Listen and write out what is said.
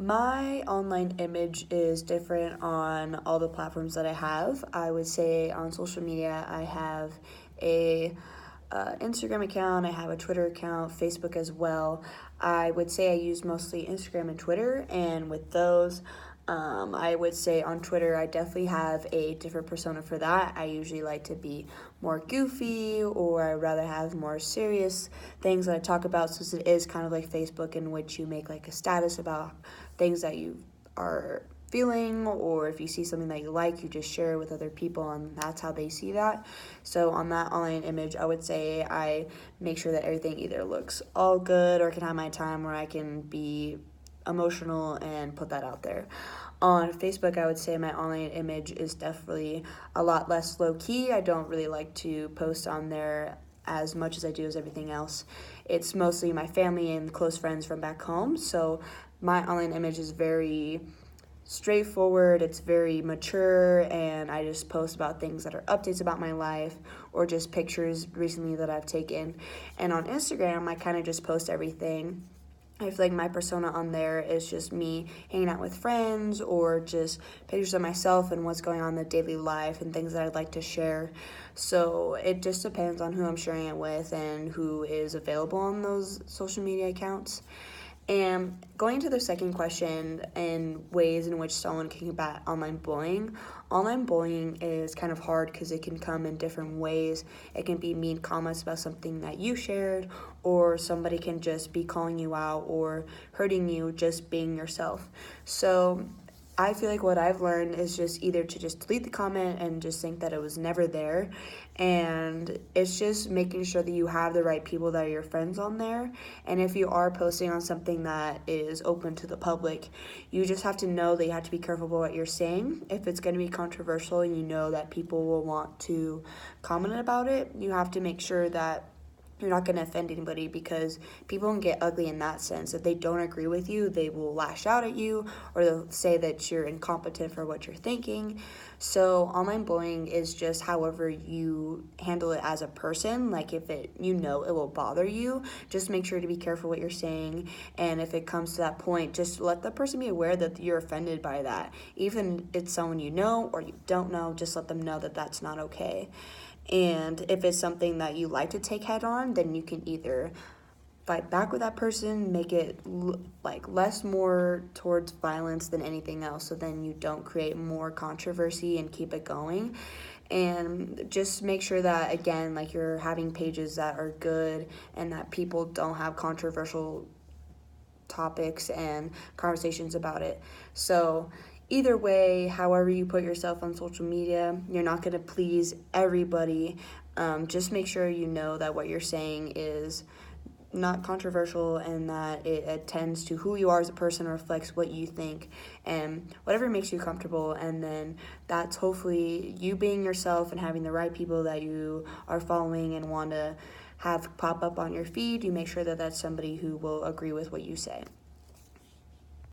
My online image is different on all the platforms that I have. I would say on social media, I have a Instagram account, I have a Twitter account, Facebook as well. I would say I use mostly Instagram and Twitter, and with those, I would say on Twitter, I definitely have a different persona for that. I usually like to be more goofy, or I'd rather have more serious things that I talk about, since it is kind of like Facebook, in which you make like a status about things that you are feeling, or if you see something that you like, you just share it with other people, and that's how they see that. So on that online image, I would say I make sure that everything either looks all good, or can have my time where I can be emotional and put that out there. On Facebook, I would say my online image is definitely a lot less low-key. I don't really like to post on there as much as I do as everything else. It's mostly my family and close friends from back home, so my online image is very straightforward, it's very mature, and I just post about things that are updates about my life, or just pictures recently that I've taken. And on Instagram, I kind of just post everything. I feel like my persona on there is just me hanging out with friends, or just pictures of myself and what's going on in the daily life and things that I'd like to share. So it just depends on who I'm sharing it with and who is available on those social media accounts. And going to the second question, in ways in which someone can combat online bullying is kind of hard because it can come in different ways. It can be mean comments about something that you shared, or somebody can just be calling you out or hurting you just being yourself. So I feel like what I've learned is just either to just delete the comment and just think that it was never there. And it's just making sure that you have the right people that are your friends on there. And if you are posting on something that is open to the public, you just have to know that you have to be careful about what you're saying. If it's going to be controversial and you know that people will want to comment about it, you have to make sure that you're not going to offend anybody, because people can get ugly in that sense. If they don't agree with you, they will lash out at you, or they'll say that you're incompetent for what you're thinking. So online bullying is just however you handle it as a person. Like if it will bother you, just make sure to be careful what you're saying. And if it comes to that point, just let the person be aware that you're offended by that. Even if it's someone you know or you don't know, just let them know that that's not okay. And if it's something that you like to take head on, then you can either fight back with that person, make it less more towards violence than anything else, so then you don't create more controversy and keep it going. And just make sure that, again, like, you're having pages that are good and that people don't have controversial topics and conversations about it. So either way, however you put yourself on social media, you're not going to please everybody. Just make sure you know that what you're saying is not controversial, and that it attends to who you are as a person, reflects what you think, and whatever makes you comfortable. And then that's hopefully you being yourself and having the right people that you are following and want to have pop up on your feed. You make sure that that's somebody who will agree with what you say.